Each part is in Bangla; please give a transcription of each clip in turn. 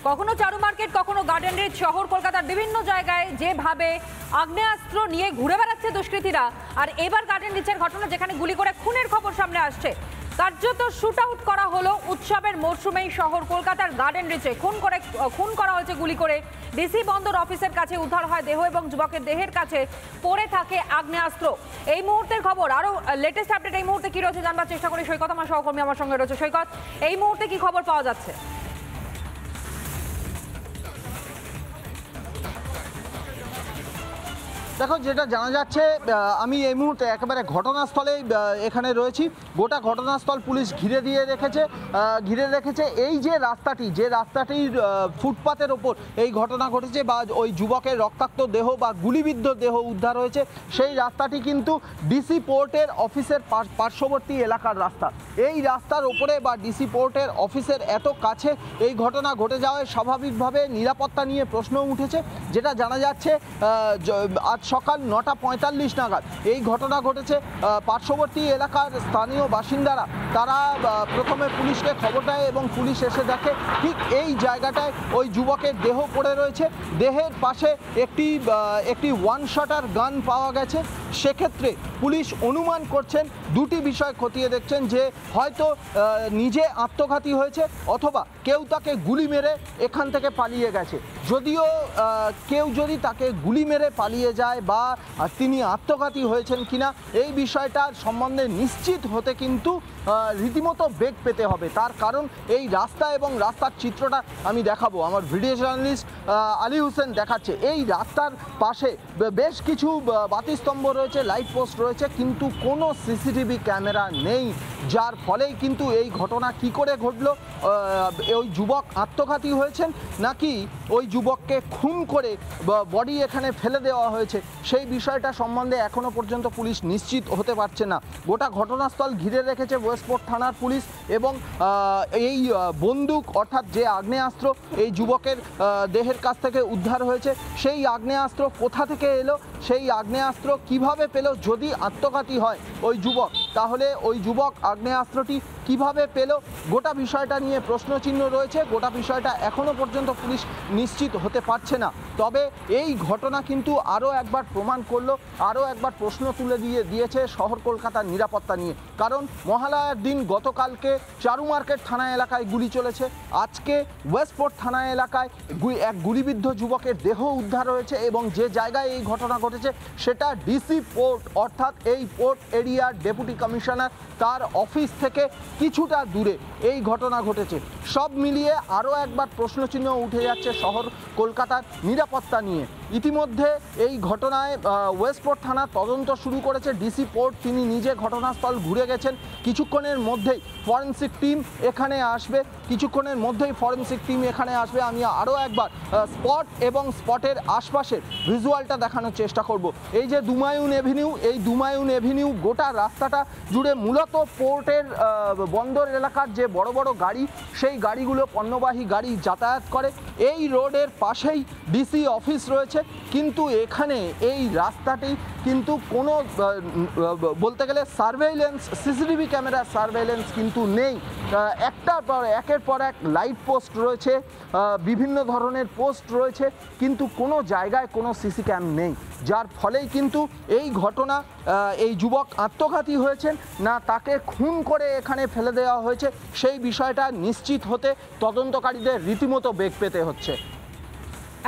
কখনো চারু মার্কেট, কখনো গার্ডেন রিচ, শহর কলকাতার বিভিন্ন জায়গায় যেভাবে আগ্নেয়াস্ত্র নিয়ে ঘুরে বেড়াচ্ছে দুষ্কৃতীরা, আর এবার গার্ডেন রিচের ঘটনা যেখানে গুলি করে খুনের খবর সামনে আসছে। কার্যত শুট আউট করা হলো উৎসবের মরশুমেই শহর কলকাতার গার্ডেন রিচে। খুন করা হয়েছে গুলি করে। ডিসি বন্দর অফিসের কাছে উদ্ধার হয় দেহ এবং যুবকের দেহের কাছে পড়ে থাকে আগ্নেয়াস্ত্র। এই মুহূর্তের খবর, আরো লেটেস্ট আপডেট এই মুহূর্তে কি রয়েছে জানবার চেষ্টা করি। সৈকত আমার সহকর্মী আমার সঙ্গে রয়েছে। সৈকত, এই মুহূর্তে কি খবর পাওয়া যাচ্ছে? দেখো, যেটা জানা যাচ্ছে, আমি এই মুহূর্তে একেবারে ঘটনাস্থলে এখানে রয়েছি। গোটা ঘটনাস্থল পুলিশ ঘিরে রেখেছে। এই যে রাস্তাটির ফুটপাতের ওপর এই ঘটনা ঘটেছে বা ওই যুবকের রক্তাক্ত দেহ বা গুলিবিদ্ধ দেহ উদ্ধার হয়েছে, সেই রাস্তাটি কিন্তু ডিসি পোর্টের অফিসের পার্শ্ববর্তী এলাকার রাস্তা। এই রাস্তার ওপরে বা ডিসি পোর্টের অফিসের এত কাছে এই ঘটনা ঘটে যাওয়ায় স্বাভাবিকভাবে নিরাপত্তা নিয়ে প্রশ্ন উঠেছে। যেটা জানা যাচ্ছে, আজ সকাল 9:45 নাগাদ এই ঘটনা ঘটেছে। পার্শ্ববর্তী এলাকার স্থানীয় বাসিন্দারা তারা প্রথমে পুলিশকে খবর দেয় এবং পুলিশ এসে দেখে ঠিক এই জায়গাটায় ওই যুবকের দেহ পড়ে রয়েছে। দেহের পাশে একটি ওয়ান শটার গান পাওয়া গেছে। সেক্ষেত্রে পুলিশ অনুমান করছেন, দুটি বিষয় খতিয়ে দেখছেন, যে হয়তো নিজে আত্মঘাতী হয়েছে অথবা কেউ তাকে গুলি মেরে এখান থেকে পালিয়ে গেছে। যদিও কেউ যদি তাকে গুলি মেরে পালিয়ে যায় বা তিনি আত্মঘাতী হয়েছেন কিনা এই বিষয়টার সম্বন্ধে নিশ্চিত হতে কিন্তু রীতিমতো বেগ পেতে হবে। তার কারণ এই রাস্তা এবং রাস্তার চিত্রটা আমি দেখাবো, আমার ভিডিও জার্নালিস্ট আলী হোসেন দেখাচ্ছে। এই রাস্তার পাশে বেশ কিছু বাতিস্তম্ভ রয়েছে, লাইট পোস্ট রয়েছে, কিন্তু কোনো সিসিটিভি ক্যামেরা নেই, যার ফলেই কিন্তু এই ঘটনা কি করে ঘটলো। ওই যুবক আত্মঘাতী হয়েছেন নাকি ওই যুবককে খুন করে বডি এখানে ফেলে দেওয়া হয়েছে, সেই বিষয়টা সম্বন্ধে এখনও পর্যন্ত পুলিশ নিশ্চিত হতে পারছে না। গোটা ঘটনাস্থল ঘিরে রেখেছে ওয়েস্টপোর্ট থানার পুলিশ এবং এই বন্দুক অর্থাৎ যে আগ্নেয়াস্ত্র এই যুবকের দেহের কাছ থেকে উদ্ধার হয়েছে, সেই আগ্নেয়াস্ত্র কোথা থেকে এলো, সেই আগ্নেয়াস্ত্র কিভাবে পেল, যদি আত্মঘাতী হয় ওই যুবক তাহলে ওই যুবক আগ্নেয়াস্ত্রটি কিভাবে পেল, গোটা বিষয়টা নিয়ে প্রশ্নচিহ্ন রয়েছে। গোটা বিষয়টা এখনও পর্যন্ত পুলিশ নিশ্চিত হতে পারছে না। তবে এই ঘটনা কিন্তু আরও একবার প্রমাণ করলো, আরও একবার প্রশ্ন তুলে দিয়েছে শহর কলকাতার নিরাপত্তা নিয়ে। কারণ মহালয়ার দিন গতকালকে চারু মার্কেট থানা এলাকায় গুলি চলেছে, আজকে ওয়েস্টপোর্ট থানা এলাকায় এক গুলিবিদ্ধ যুবকের দেহ উদ্ধার হয়েছে এবং যে জায়গায় এই ঘটনা ঘটেছে সেটা ডিসি পোর্ট অর্থাৎ এই পোর্ট এরিয়ার ডেপুটি কমিশনার তার অফিস থেকে কিছুটা দূরে এই ঘটনা ঘটেছে। সব মিলিয়ে আরও একবার প্রশ্নচিহ্ন উঠে যাচ্ছে শহর কলকাতার নিরাপত্তা নিয়ে। ইতিমধ্যে এই ঘটনায় ওয়েস্টপোর্ট থানা তদন্ত শুরু করেছে। ডিসি পোর্ট তিনি নিজে ঘটনাস্থল ঘুরে গেছেন। কিছুক্ষণের মধ্যেই ফরেনসিক টিম এখানে আসবে। আমি আরও একবার স্পট এবং স্পটের আশপাশের ভিজুয়ালটা দেখানোর চেষ্টা করব। এই যে দুমায়ুন এভিনিউ গোটা রাস্তাটা জুড়ে মূলত পোর্টের বন্দর এলাকার যে বড় বড় গাড়ি, সেই গাড়িগুলো পণ্যবাহী গাড়ি যাতায়াত করে। এই রোডের পাশেই ডিসি অফিস রয়েছে, কিন্তু এখানে এই রাস্তাটি কিন্তু কোনো বলতে গেলে সার্ভেইলেন্স, সিসিটিভি ক্যামেরার সার্ভেইলেন্স কিন্তু নেই। একের পর এক লাইট পোস্ট রয়েছে, বিভিন্ন ধরনের পোস্ট রয়েছে, কিন্তু কোনো জায়গায় কোনো সিসি ক্যাম নেই, যার ফলেই কিন্তু এই ঘটনা এই যুবক আত্মঘাতী হয়েছেন না তাকে খুন করে এখানে ফেলে দেওয়া হয়েছে সেই বিষয়টা নিশ্চিত হতে তদন্তকারীদের রীতিমতো বেগ পেতে হচ্ছে।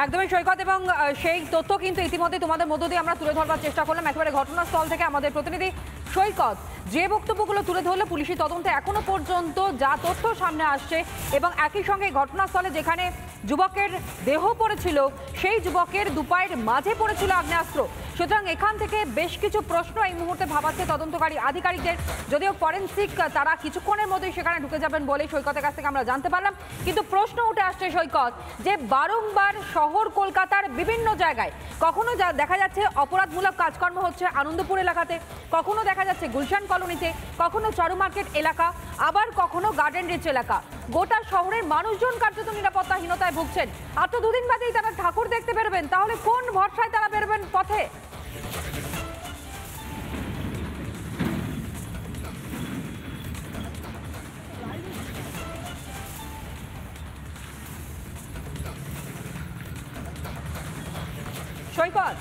একদমই সৈকত, এবং সেই তথ্য কিন্তু ইতিমধ্যে তোমাদের মধ্য দিয়ে আমরা তুলে ধরবার চেষ্টা করলাম একেবারে ঘটনাস্থল থেকে। আমাদের প্রতিনিধি সৈকত যে বক্তব্যগুলো তুলে ধরলো, পুলিশি তদন্তে এখনো পর্যন্ত যা তথ্য সামনে আসছে এবং একই সঙ্গে ঘটনাস্থলে যেখানে যুবকের দেহ পড়েছিল সেই যুবকের দুপায়ের মাঝে পড়েছিল আগ্নেয়াস্ত্র। সুতরাং এখান থেকে বেশ কিছু প্রশ্ন এই মুহূর্তে ভাবাচ্ছে তদন্তকারী আধিকারিকদের। যদিও ফরেনসিক তারা কিছুক্ষণের মধ্যেই সেখানে ঢুকে যাবেন বলে সৈকতের কাছ থেকে আমরা জানতে পারলাম, কিন্তু প্রশ্ন উঠে আসছে সৈকত যে বারংবার শহর কলকাতার বিভিন্ন জায়গায় কখনো দেখা যাচ্ছে অপরাধমূলক কাজকর্ম হচ্ছে আনন্দপুর এলাকাতে, কখনো দেখা যাচ্ছে গুলশান কলোনিতে, কখনো চারু মার্কেট এলাকা, আবার কখনো গার্ডেন রিচ এলাকা। গোটা শহরের মানুষজন কার্যত নিরাপত্তাহীনতায় ভুগছেন। আর তো দুদিন বাদেই তারা ঠাকুর দেখতে বেরোবেন, তাহলে কোন ভরসায় তারা বেরোবেন পথে? সৈকত।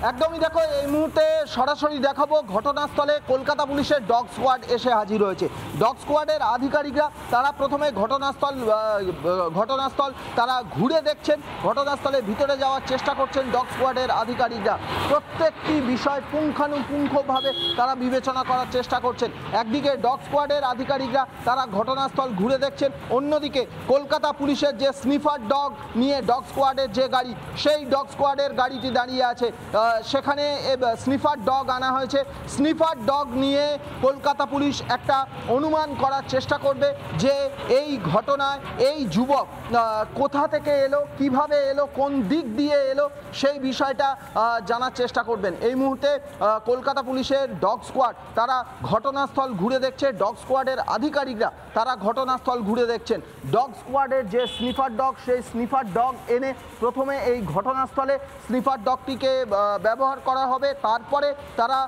একদমই, দেখো এই মুহূর্তে সরাসরি দেখাবো ঘটনাস্থলে কলকাতা পুলিশের ডগ স্কোয়াড এসে হাজির হয়েছে। ডগ স্কোয়াডের আধিকারিকরা তারা প্রথমে ঘটনাস্থল তারা ঘুরে দেখছেন, ঘটনাস্থলের ভিতরে যাওয়ার চেষ্টা করছেন ডগ স্কোয়াডের আধিকারিকরা। প্রত্যেকটি বিষয় পুঙ্খানুপুঙ্খভাবে তারা বিবেচনা করার চেষ্টা করছেন। একদিকে ডগ স্কোয়াডের আধিকারিকরা তারা ঘটনাস্থল ঘুরে দেখছেন, অন্যদিকে কলকাতা পুলিশের যে স্নিফার ডগ নিয়ে ডগ স্কোয়াডের যে গাড়ি, সেই ডগ স্কোয়াডের গাড়িটি দাঁড়িয়ে আছে। সেখানে স্নিফার ডগ আনা হয়েছে। স্নিফার ডগ নিয়ে কলকাতা পুলিশ একটা অনুমান করার চেষ্টা করবে যে এই ঘটনায় এই যুবক কোথা থেকে এলো, কিভাবে এলো, কোন দিক দিয়ে এলো, সেই বিষয়টা জানার চেষ্টা করবেন। এই মুহূর্তে কলকাতা পুলিশের ডগ স্কোয়াড তারা ঘটনাস্থল ঘুরে দেখছে। ডগ স্কোয়াডের আধিকারিকরা তারা ঘটনাস্থল ঘুরে দেখছেন। ডগ স্কোয়াডের যে স্নিফার ডগ, সেই স্নিফার ডগ এনে প্রথমে এই ঘটনাস্থলে স্নিফার ডগটিকে ব্যবহার করা হবে। তারপরে তারা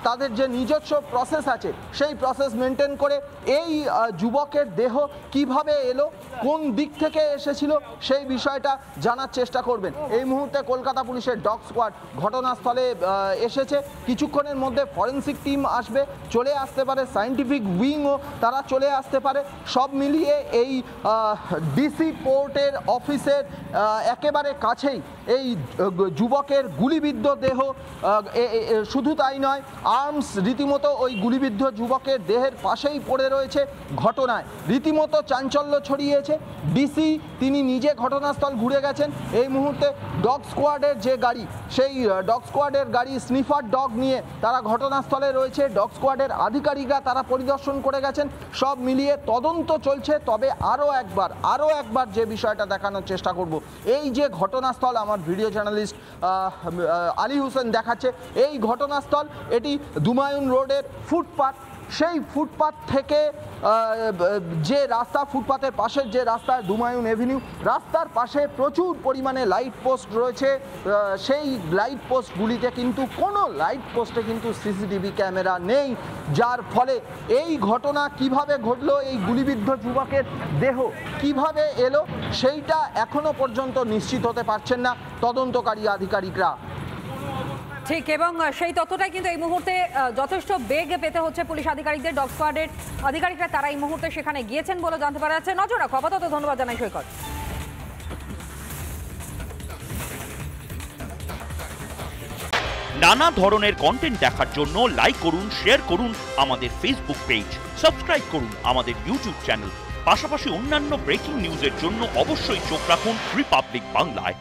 তাদের যে নিজস্ব প্রসেস আছে সেই প্রসেস মেনটেন করে এই যুবকের দেহ কিভাবে এলো, কোন দিক থেকে এসেছিল, সেই বিষয়টা জানার চেষ্টা করবেন। এই মুহূর্তে কলকাতা পুলিশের ডগ স্কোয়াড ঘটনাস্থলে এসেছে। কিছুক্ষণের মধ্যে ফরেন্সিক টিম আসবে, চলে আসতে পারে সায়েন্টিফিক উইংও তারা চলে আসতে পারে। সব মিলিয়ে এই ডিসি পোর্টের অফিসের একেবারে কাছেই এই যুবকের গুলিবিদ্ধ দেহ, শুধু তাই নয়, আর্মস রীতিমতো ওই গুলিবিদ্ধ যুবকের দেহের পাশেই পড়ে রয়েছে। ঘটনায় রীতিমতো চাঞ্চল্য ছড়িয়েছে। ডিসি তিনি নিজে ঘটনাস্থল ঘুরে গেছেন। এই মুহূর্তে ডগ স্কোয়াডের যে গাড়ি, সেই ডগ স্কোয়াডের গাড়ি স্নিফার ডগ নিয়ে তারা ঘটনাস্থলে রয়েছে। ডগ স্কোয়াডের আধিকারিকরা তারা পরিদর্শন করে গেছেন। সব মিলিয়ে তদন্ত চলছে। তবে আরও একবার যে বিষয়টা দেখানোর চেষ্টা করব, এই যে ঘটনাস্থল আমার ভিডিও জার্নালিস্ট আলী হোসেন দেখাচ্ছে, এই ঘটনাস্থল এটি দুমায়ুন রোডের ফুটপাথ। সেই ফুটপাথ থেকে যে রাস্তা, ফুটপাথের পাশের যে রাস্তা দুমায়ুন এভিনিউ, রাস্তার পাশে প্রচুর পরিমাণে লাইট পোস্ট রয়েছে। সেই লাইট পোস্টগুলিতে কিন্তু কোনো লাইট পোস্টে কিন্তু সিসিটিভি ক্যামেরা নেই, যার ফলে এই ঘটনা কিভাবে ঘটলো, এই গুলিবিদ্ধ যুবকের দেহ কিভাবে এলো, সেইটা এখনো পর্যন্ত নিশ্চিত হতে পারছেন না তদন্তকারী আধিকারিকরা। ঠিক, এবং সেই তথ্যটাই কিন্তু এই মুহূর্তে যথেষ্ট বেগ পেতে হচ্ছে পুলিশ আধিকারিকদের। ডগ স্কোয়াডের আধিকারিকরা তারা এই মুহূর্তে সেখানে গিয়েছেন বলে জানতে পারা যাচ্ছে। নজর রাখো। আপাতত ধন্যবাদ জানাই সৈকত। নানা ধরনের কন্টেন্ট দেখার জন্য লাইক করুন, শেয়ার করুন আমাদের ফেসবুক পেজ, সাবস্ক্রাইব করুন আমাদের ইউটিউব চ্যানেল। পাশাপাশি অন্যান্য ব্রেকিং নিউজের জন্য অবশ্যই চোখ রাখুন রিপাবলিক বাংলায়।